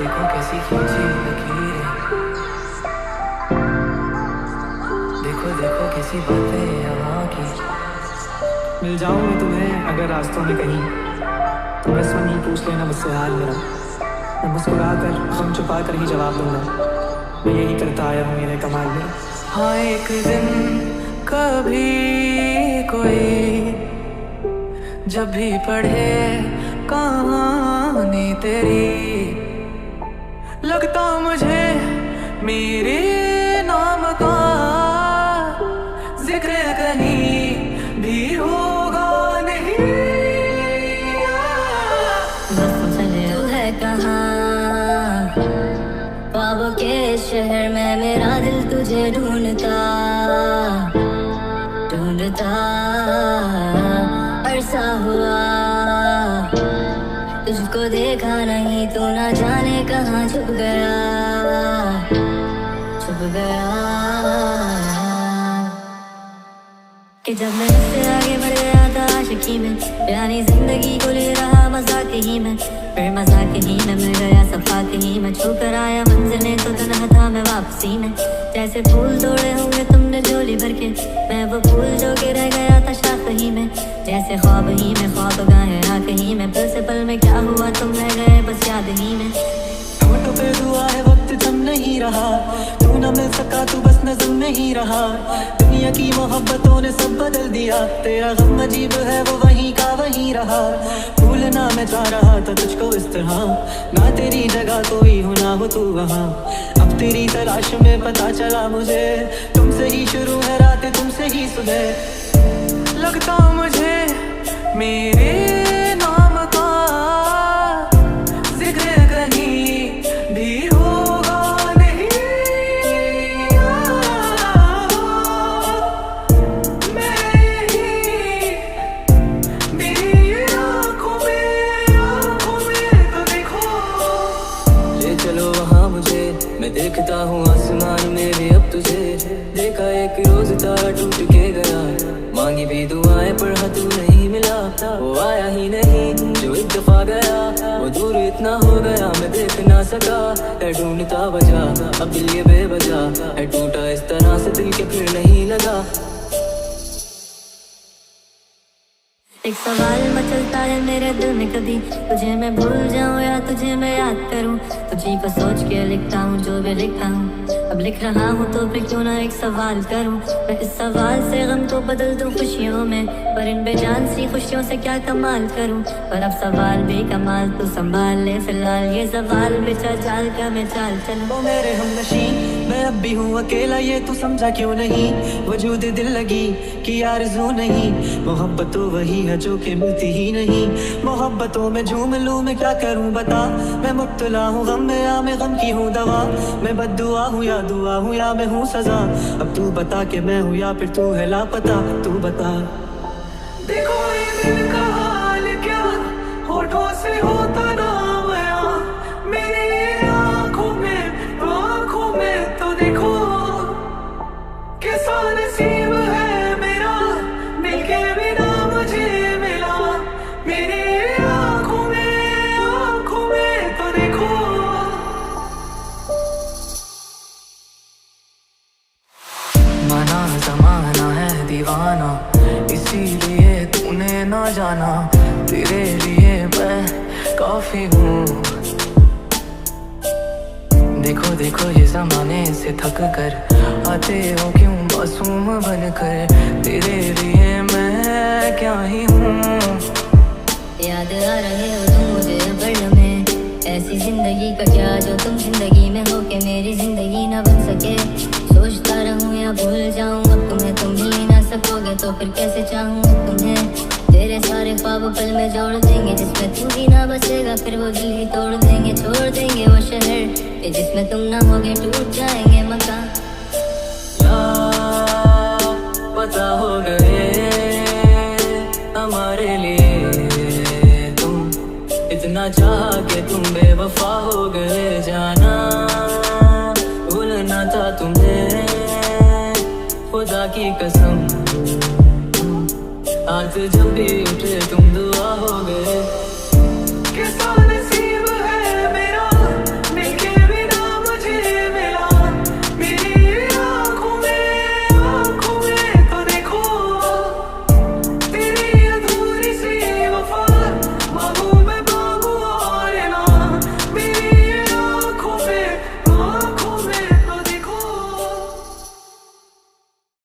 देखो कैसी खींची लकीरें, देखो देखो कैसी बातें यहाँ की। मिल जाऊं मैं तुम्हें अगर रास्तों में कहीं, तो बस वहीं पूछ लेना मुझसे हाल मेरा। मैं मुस्कुरा कर गम छुपा कर ही जवाब दूंगा, मैं यही करता आया हूँ, मेरे कमाल मेरा। हाँ एक दिन कभी कोई जब भी पढ़े कहानी तेरी, लगता मुझे मेरे नाम का जिक्र कहीं भी होगा नहीं। तू है कहाँ ख्वाबों के शहर में, मेरा दिल तुझे ढूंढता ढूंढता अरसा हुआ, तुझको देखा नहीं तो ना जाने कहाँ छुप गया छुप गया। कि जब मैं इससे आगे बढ़ गया था आशिकी में, यानी जिंदगी को ले रहा मजाक ही में, फिर मजाक ही में मिल गया सफाक ही में, छू कर आया मंजिल में तो तन्हा था मैं वापसी में। जैसे फूल तोड़े होंगे तुमने झोली भर के, मैं वो फूल जो के रह गया था शाख ही में, जैसे ख्वाब ही में ख्वाब गाए राख ही में, पल से पल में क्या हुआ तुम रह गए बस याद ही में। होठों पे दुआ है वक्त थम नहीं रहा, तू न मिल सका तू बस नज़म में ही रहा, दुनिया की मोहब्बतों ने सब बदल दिया, तेरा गम अजीब है वो वहीं का वहीं रहा। भूलना मैं चाह रहा था तुझको इस तरह, ना तेरी जगह कोई हो ना हो तू वहाँ, अब तेरी तलाश में पता चला मुझे, तुमसे ही शुरू है रात तुमसे ही सुबह। लगता मुझे मेरे नाम का जिक्र कहीं भी होगा नहीं। मैं ही मेरी आँखों में तो देखो, ले चलो वहाँ मुझे, मैं देखता हूँ आसमान में भी अब तुझे, देखा एक रोज तारा टूट के गया, मांगी भी दुआएं पर हाँ तू नहीं मिला, वो आया ही नहीं जो एक दफा गया, वो दूर इतना हो गया मैं देख ना सका, है ढूंढता बजा अब दिल ये बेवजह है टूटा इस तरह से दिल के फिर नहीं लगा। एक सवाल मचलता है मेरे दिल में, कभी तुझे मैं भूल जाऊं या तुझे मैं याद करूं, तुझी को सोच के लिखता हूँ जो भी लिखा हूँ, अब लिख रहा हूँ तो फिर क्यों ना एक सवाल करूं, मैं इस सवाल से गम को बदल दूं खुशियों में, पर इन बेजान सी खुशियों से क्या कमाल करूं, पर अब सवाल भी कमाल तू संभाल ले फिलहाल, ये सवाल बेचा चाल का मैं चाल चलूं। ओ मेरे हमनशी मैं अब भी हूँ अकेला, ये तू समझा क्यों नहीं, वजूद दिल लगी कि आरज़ू नहीं, मोहब्बत तो वही है जो कि मिलती ही नहीं, मोहब्बतों में झूम लूं मैं क्या करूं बता, मैं मुब्तला हूँ गम में या मैं गम की हूँ दवा, मैं बद्दुआ हूँ या दुआ हूँ या मैं हूँ सजा, अब तू बता कि मैं हूँ या फिर तू है लापता, तू बता। देखो ये दिल का हाल क्या होठों से होता ना बयां, मेरी आँखों में तो देखो, कैसा नसीब है मेरा मिलके बिना मुझे मिला, मेरी आँखों में तो देखो। माना ज़माना है दीवाना, इसीलिए तूने ना जाना, तेरे लिए मैं काफी हूँ। देखो देखो ये ज़माने से थक कर आते हो क्यों मासूम बनकर, तेरे लिए मैं क्या ही हूँ। याद आ रहे हो तुम मुझे पल में, ऐसी जिंदगी का क्या जो तुम जिंदगी में हो के मेरी जिंदगी ना बन सके, सोचता रहूं या भूल जाऊं अब तुम्हें, तुम भी ना सकोगे तो फिर कैसे चाहूं तुम्हें, तेरे सारे ख्वाब पल में जोड़ देंगे, जिसमें तू भी ना बचेगा फिर वो दिल ही तोड़ देंगे, छोड़ देंगे वो शहर कि जिसमें तुम ना होगे, टूट जाएंगे मकान। पता हो गए हमारे लिए तुम, इतना चाहा कि तुम बेवफा हो गए, जाना भूलना था तुम्हें खुदा की कसम, हाथ जब भी उठे तुम